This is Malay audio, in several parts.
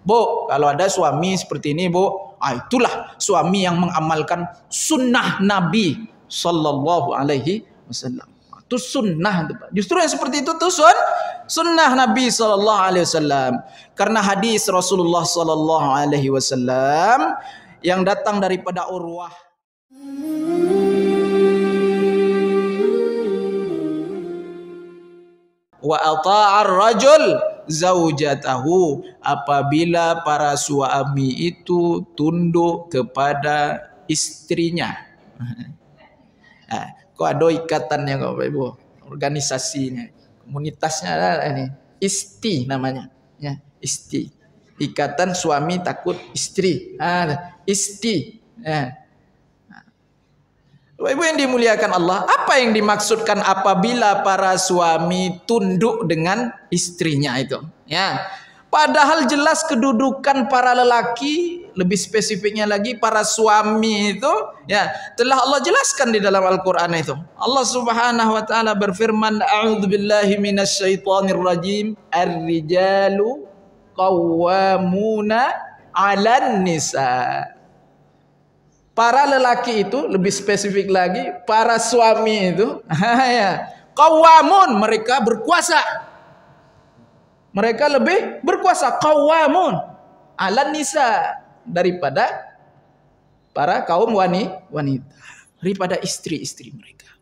Bu, kalau ada suami seperti ini, Bu, itulah suami yang mengamalkan sunnah Nabi Sallallahu Alaihi Wasallam. Itu sunnah. Justru yang seperti itu tuh sunnah Nabi Sallallahu Alaihi Wasallam. Karena hadis Rasulullah Sallallahu Alaihi Wasallam yang datang daripada Urwah. Wa ata'ar rajul zaujatahu, apabila para suami itu tunduk kepada istrinya. Kok ada ikatannya kok Bapak Ibu, organisasinya, komunitasnya ini isti namanya, ya, isti. Ikatan suami takut istri, isti. Bapak Ibu yang dimuliakan Allah, apa yang dimaksudkan apabila para suami tunduk dengan istrinya itu? Ya, padahal jelas kedudukan para lelaki, lebih spesifiknya lagi para suami itu, ya, telah Allah jelaskan di dalam Al-Qur'an itu. Allah Subhanahu wa taala berfirman, "A'udzubillahi minasyaitonir rajim. Ar-rijalu qawwamuna 'alan nisa." Para lelaki itu, lebih spesifik lagi, para suami itu, ya, qawamun, mereka berkuasa. Mereka lebih berkuasa, qawamun ala nisa, daripada para kaum wanita, daripada istri-istri mereka.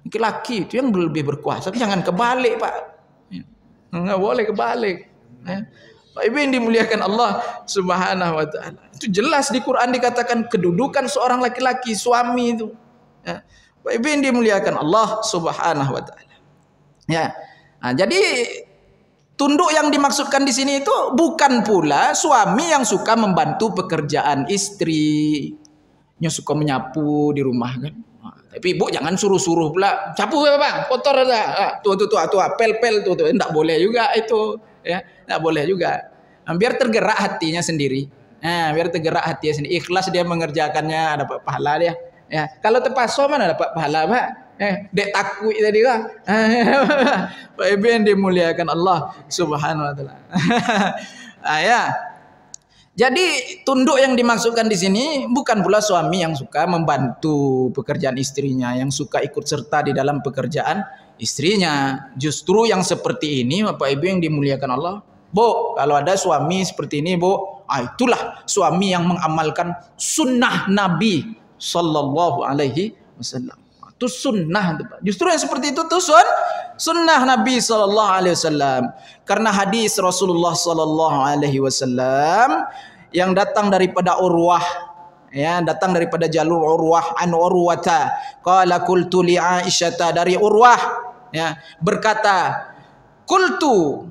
Laki-laki itu yang lebih berkuasa, jangan kebalik, Pak. Enggak boleh kebalik. Ya. Pak Ibu yang dimuliakan Allah Subhanahu wa taala. Itu jelas di Quran dikatakan kedudukan seorang laki-laki, suami itu. Ya. Pak Ibu yang dimuliakan Allah Subhanahu wa taala. Ya. Nah, jadi tunduk yang dimaksudkan di sini itu bukan pula suami yang suka membantu pekerjaan istri, yang suka menyapu di rumah kan. Tapi Ibu jangan suruh-suruh pula, sapu ya Bang, kotor dah. Tuh pel-pel tuh, enggak boleh juga itu, ya. Enggak boleh juga. Biar tergerak hatinya sendiri. Nah, biar tergerak hatinya sendiri. Ikhlas dia mengerjakannya, dapat pahala dia. Ya, kalau terpaksa mana dapat pahala, Pak? Dek takut tadi lah. Pak Ibu yang dimuliakan Allah Subhanahu wa taala. Ya. Jadi tunduk yang dimaksudkan di sini bukan pula suami yang suka membantu pekerjaan istrinya, yang suka ikut serta di dalam pekerjaan istrinya. Justru yang seperti ini, Bapak Ibu yang dimuliakan Allah, Bu, kalau ada suami seperti ini, Bu, itulah suami yang mengamalkan sunnah Nabi Sallallahu Alaihi Wasallam. Itu sunnah. Justru yang seperti itu tuh sunnah Nabi Sallallahu Alaihi Wasallam. Karena hadis Rasulullah Sallallahu Alaihi Wasallam yang datang daripada Urwah, ya, datang daripada jalur Urwah an Urwata, qala qultu li Aisyah, dari Urwah, ya, berkata, qultu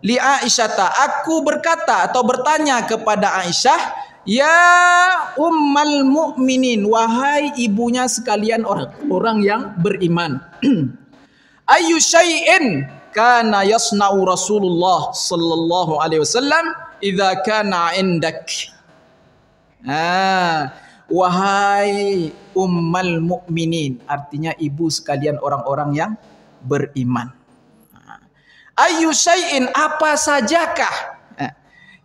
li Aisyah, aku berkata atau bertanya kepada Aisyah, ya ummal mukminin, wahai ibunya sekalian orang yang beriman, ayu syai'in kana yasna'u Rasulullah sallallahu alaihi wasallam idza kana indak. Wahai ummal mukminin, artinya ibu sekalian orang-orang yang beriman. Ayu syai'in, apa sajakah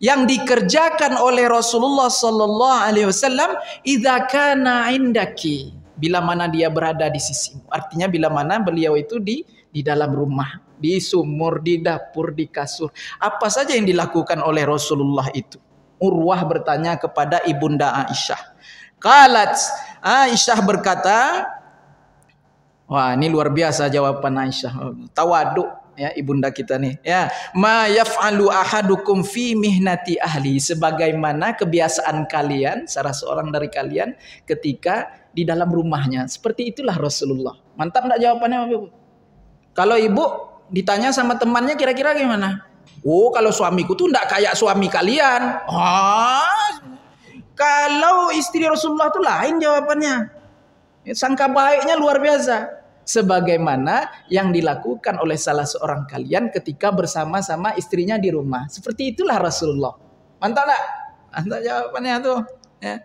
yang dikerjakan oleh Rasulullah sallallahu alaihi wasallam idza kana indaki, bila mana dia berada di sisimu. Artinya bila mana beliau itu di dalam rumah, di sumur, di dapur, di kasur. Apa saja yang dilakukan oleh Rasulullah itu? Urwah bertanya kepada ibunda Aisyah. Qalat, Aisyah berkata, wah ini luar biasa jawaban Aisyah. Tawaduk ya ibunda kita nih. Ya, ma yaf'alu ahadukum fi mihnati ahli, sebagaimana kebiasaan kalian, salah seorang dari kalian ketika di dalam rumahnya. Seperti itulah Rasulullah. Mantap enggak jawabannya, Ibu? Kalau ibu ditanya sama temannya kira-kira gimana? Oh, kalau suamiku tuh enggak kayak suami kalian. Kalau istri Rasulullah tuh lain jawabannya. Sangka baiknya luar biasa. Sebagaimana yang dilakukan oleh salah seorang kalian ketika bersama-sama istrinya di rumah. Seperti itulah Rasulullah. Mantap enggak? Mantap jawabannya tuh. Ya.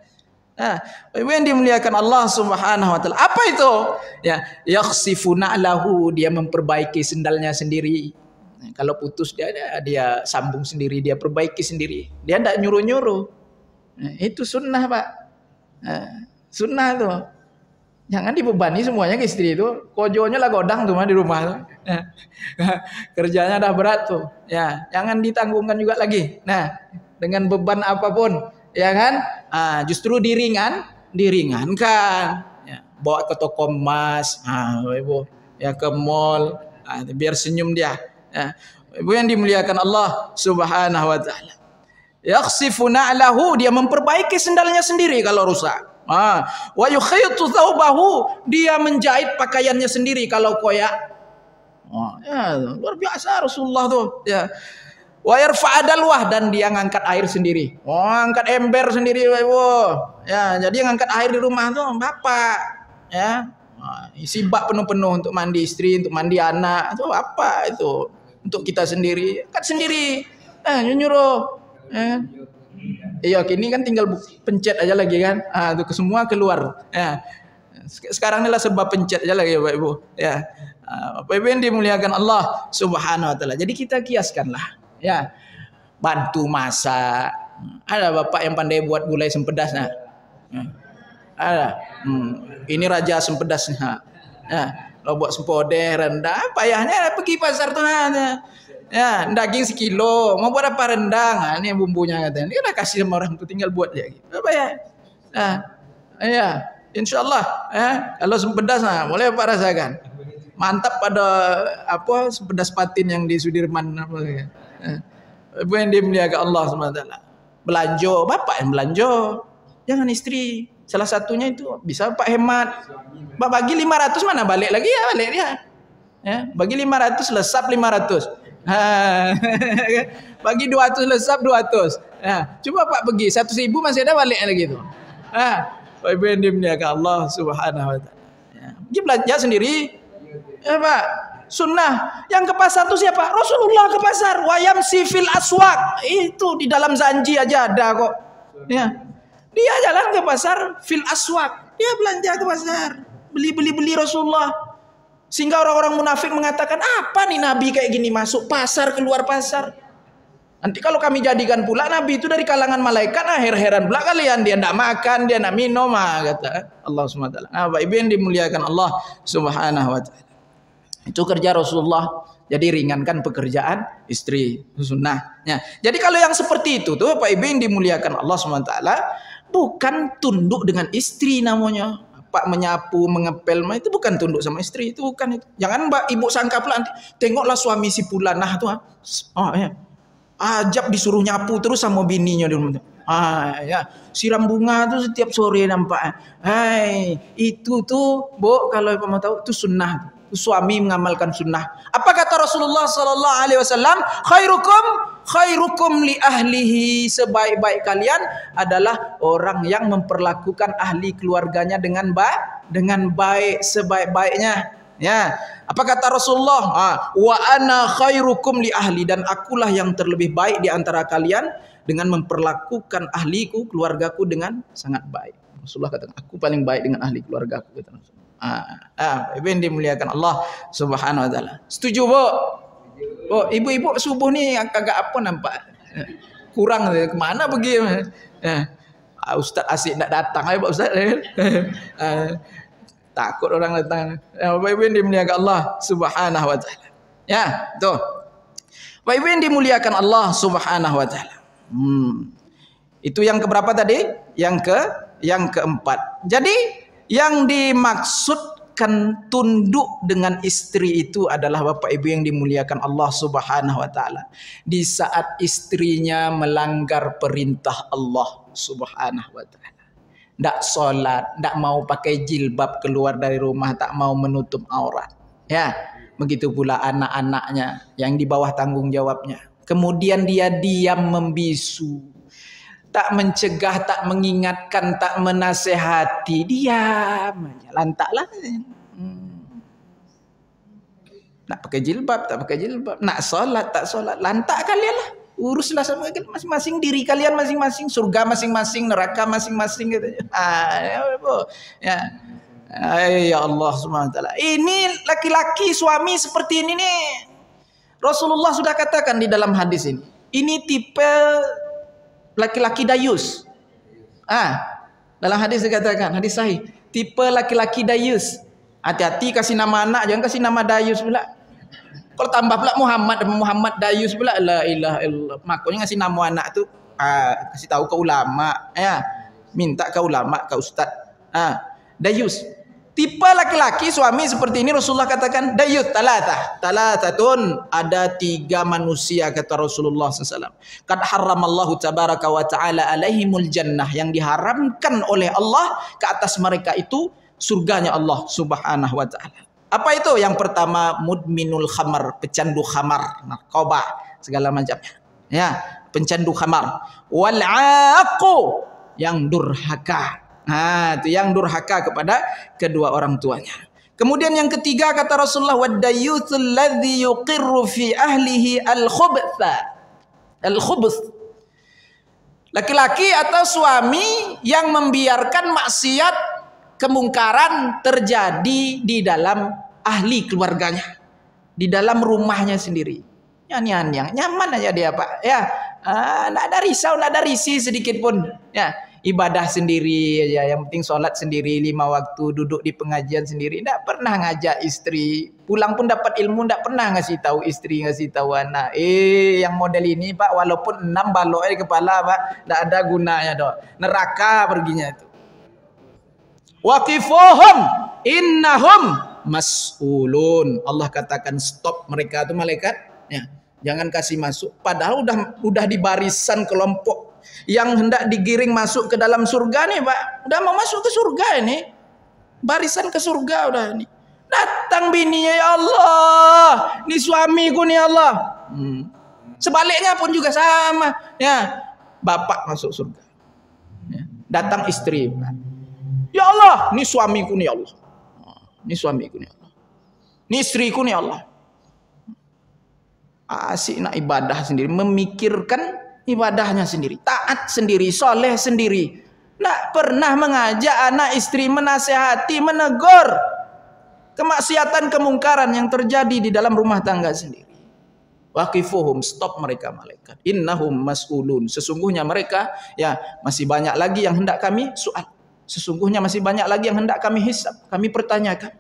Nah, Ibu yang dimuliakan Allah Subhanahu wa taala. Apa itu? Ya, yakhsifu na'lahu, dia memperbaiki sendalnya sendiri. Kalau putus dia sambung sendiri, dia perbaiki sendiri. Dia tidak nyuruh-nyuruh. Itu sunnah, Pak. Sunnah tuh. Jangan dibebani semuanya ke istri itu. Kojonya lah godang tuh mah di rumah. Kerjanya dah berat tuh. Ya, jangan ditanggungkan juga lagi. Nah, dengan beban apapun, ya kan? Justru diringankan. Ya, bawa ke toko emas, Ibu, ya ke mall, biar senyum dia. Ya. Ibu yang dimuliakan Allah Subhanahu wa taala. Yakhsifu na'lahu, dia memperbaiki sendalnya sendiri kalau rusak. Wa yukhitu thawbahu, dia menjahit pakaiannya sendiri kalau koyak. Ya, luar biasa Rasulullah tuh. Ya. Wa yarfa'adalwah, dan dia ngangkat air sendiri. Ngangkat ember sendiri, Ibu. Ya, jadi ngangkat air di rumah tuh bapak. Ya. Isi bak penuh-penuh untuk mandi istri, untuk mandi anak. Itu apa itu? Untuk kita sendiri, angkat sendiri. Nyuruh. Iya, kini kan tinggal pencet aja lagi kan. Itu semua keluar. Ya. Sekarang inilah sebab pencet aja lagi, Bapak Ibu. Ya. Bapak Ibu yang dimuliakan Allah Subhanahu wa taala. Jadi kita kiaskanlah. Ya, bantu masak. Ada bapak yang pandai buat gulai sempedas, nah. Ada. Ini raja sempedasnya. Ya, kalau buat sempodeh rendang, payahnya pergi pasar tuh. Ya, daging sekilo, mau buat apa rendang? Ini bumbunya katanya. Ini udah kasih sama orang tuh, tinggal buat aja. Apa ya? Ya, insyaallah. Ya, kalau sempedas, boleh Pak rasakan. Mantap pada apa sempedas patin yang di Sudirman apa ya. Ibu yang dimuliakan Allah SWT. Belanja, bapak yang belanja, jangan istri. Salah satunya itu bisa Pak hemat. Pak bagi 500 mana balik lagi, ya balik dia. Ya, bagi 500 lesap 500. Bagi 200 lesap 200. Ya, coba Pak pergi 1.000 masih ada balik lagi itu. Pak Ibu yang dimuliakan Allah Subhanahu wa taala. Ya, pergi belanja sendiri. Ya, Pak. Sunnah. Yang ke pasar itu siapa? Rasulullah ke pasar. Wayam sifil aswak. Itu di dalam zanji aja ada kok. Ya. Dia jalan ke pasar fil aswak. Dia belanja ke pasar. Beli Rasulullah. Sehingga orang-orang munafik mengatakan, apa nih Nabi kayak gini masuk pasar keluar pasar. Nanti kalau kami jadikan pula Nabi itu dari kalangan malaikat, heran pula kalian. Dia tidak makan, dia tidak minum, kata Allah SWT. Bapak Ibu yang dimuliakan Allah Subhanahu wa taala. Itu kerja Rasulullah. Jadi ringankan pekerjaan istri, sunnahnya. Jadi kalau yang seperti itu tuh Pak Ibu yang dimuliakan Allah SWT, bukan tunduk dengan istri namanya. Pak menyapu, mengepel, itu bukan tunduk sama istri, itu bukan itu. Jangan Mbak Ibu sangka pula nanti, tengoklah suami si Pulanah tuh. Ya. Ajab disuruh nyapu terus sama bininya di rumah. Ya, siram bunga tuh setiap sore nampak. Itu tuh, Bu, kalau mau tahu itu sunnah. Suami mengamalkan sunnah. Apa kata Rasulullah sallallahu alaihi wasallam? Khairukum li ahlihi, sebaik-baik kalian adalah orang yang memperlakukan ahli keluarganya dengan baik, sebaik-baiknya. Ya. Apa kata Rasulullah? Wa ana khairukum li ahli, dan akulah yang terlebih baik di antara kalian dengan memperlakukan ahliku, keluargaku dengan sangat baik. Rasulullah kata, aku paling baik dengan ahli keluargaku, kata Rasulullah. Ibu yang dimuliakan Allah Subhanahu wa taala. Setuju, Bu? Oh, ibu-ibu subuh nih agak apa nampak? Kurang, kemana pergi? Ustaz asik nak datang, ayo Pak Ustaz. Takut orang datang. Bapak Ibu yang dimuliakan Allah Subhanahu wa taala. Ya, tuh. Bapak Ibu yang dimuliakan Allah Subhanahu wa taala. Itu yang keberapa tadi? Yang keempat. Jadi yang dimaksudkan tunduk dengan istri itu adalah Bapak Ibu yang dimuliakan Allah Subhanahu wa taala. Di saat istrinya melanggar perintah Allah Subhanahu wa taala. Tak solat, tak mau pakai jilbab keluar dari rumah, tak mau menutup aurat. Ya, begitu pula anak-anaknya yang di bawah tanggung jawabnya. Kemudian dia diam membisu, tak mencegah, tak mengingatkan, tak menasehati, diam aja, lantaklah. Nak pakai jilbab, tak pakai jilbab, nak solat, tak solat, lantak kalian lah. Uruslah sama masing-masing diri kalian masing-masing, surga masing-masing, neraka masing-masing gitu. Ya Allah SWT. Ini laki-laki suami seperti ini nih. Rasulullah sudah katakan di dalam hadis ini. Ini tipe laki-laki dayus. Dalam hadis dikatakan, hadis sahih, tipe laki-laki dayus. Hati-hati kasih nama anak, jangan kasih nama dayus pula. Kalau tambah pula Muhammad dayus pula, la ilaha illallah. Makanya ngasih nama anak tu kasih tahu ke ulama, ya. Minta ke ulama, ke ustaz. Dayus. Tipe laki-laki suami seperti ini Rasulullah katakan dayus talathatun, ada 3 manusia kata Rasulullah SAW. Qad harramallahu tabaraka wa ta'ala alaihimul jannah, yang diharamkan oleh Allah ke atas mereka itu surganya Allah Subhanahu wa ta'ala. Apa itu? Yang pertama, mudminul khamar, pecandu khamar, narkoba, segala macamnya. Ya, pencandu khamar. Wal aqu, yang durhaka. Itu yang durhaka kepada kedua orang tuanya. Kemudian yang ketiga kata Rasulullah, wad-dayyuthul ladzi yuqirru fi ahlihi al-khubuth. Laki-laki atau suami yang membiarkan maksiat, kemungkaran terjadi di dalam ahli keluarganya, di dalam rumahnya sendiri. Nyaman aja dia, Pak. Ya, enggak ada risau, enggak ada risih sedikit pun. Ya, ibadah sendiri aja, yang penting sholat sendiri 5 waktu, duduk di pengajian sendiri, tidak pernah ngajak istri, pulang pun dapat ilmu, tidak pernah ngasih tahu istri, ngasih tahu anak. Yang model ini Pak, walaupun 6 balok di kepala Pak, tidak ada gunanya doh, neraka perginya itu. Waqifuhum innahum mas'ulun. Allah katakan stop mereka itu, malaikat, ya, jangan kasih masuk. Padahal udah di barisan kelompok yang hendak digiring masuk ke dalam surga nih Pak, udah mau masuk ke surga ini, barisan ke surga udah ini. Datang bininya, ya Allah, ini suamiku nih ya Allah. Sebaliknya pun juga sama, ya, bapak masuk surga, ya. Datang istri, ya Allah, ini suamiku nih ya Allah, ini suamiku nih ya Allah, ini istriku nih ya Allah. Asik nak ibadah sendiri, memikirkan ibadahnya sendiri, taat sendiri, soleh sendiri. Tidak pernah mengajak anak istri, menasehati, menegur kemaksiatan, kemungkaran yang terjadi di dalam rumah tangga sendiri. Waqifuhum, stop mereka malaikat. Innahum mas'ulun, sesungguhnya mereka, ya, masih banyak lagi yang hendak kami soal. Sesungguhnya masih banyak lagi yang hendak kami hisab, kami pertanyakan.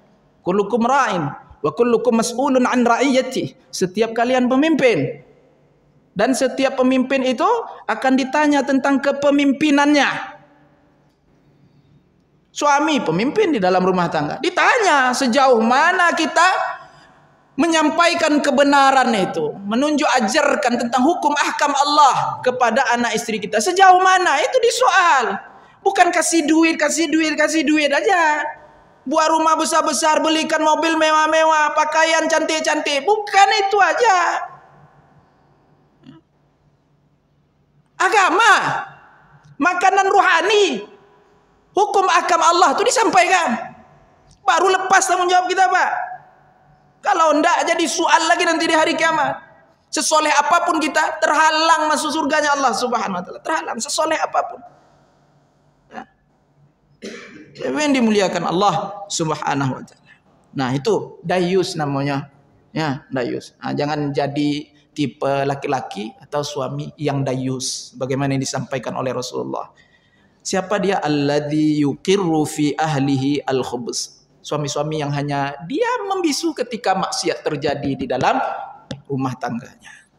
Kullukum ra'in wa kullukum mas'ulun an ra'iyati. Setiap kalian pemimpin, dan setiap pemimpin itu akan ditanya tentang kepemimpinannya. Suami pemimpin di dalam rumah tangga, ditanya sejauh mana kita menyampaikan kebenaran itu, menunjuk ajarkan tentang hukum ahkam Allah kepada anak istri kita. Sejauh mana itu disoal. Bukan kasih duit aja. Buat rumah besar-besar, belikan mobil mewah-mewah, pakaian cantik-cantik. Bukan itu aja. Agama, makanan rohani, hukum ahkam Allah itu disampaikan, baru lepas tanggung jawab kita Pak. Kalau enggak jadi soal lagi nanti di hari kiamat. Sesoleh apapun kita, terhalang masuk surganya Allah Subhanahu wa ta'ala, terhalang sesoleh apapun. Yang dimuliakan Allah Subhanahu wa ta'ala. Nah, itu dayus namanya, ya, dayus. Jangan jadi tipe laki-laki atau suami yang dayus, bagaimana yang disampaikan oleh Rasulullah. Siapa dia? Alladzi yuqirru fi ahlihi al-khubus. Suami-suami yang hanya dia membisu ketika maksiat terjadi di dalam rumah tangganya.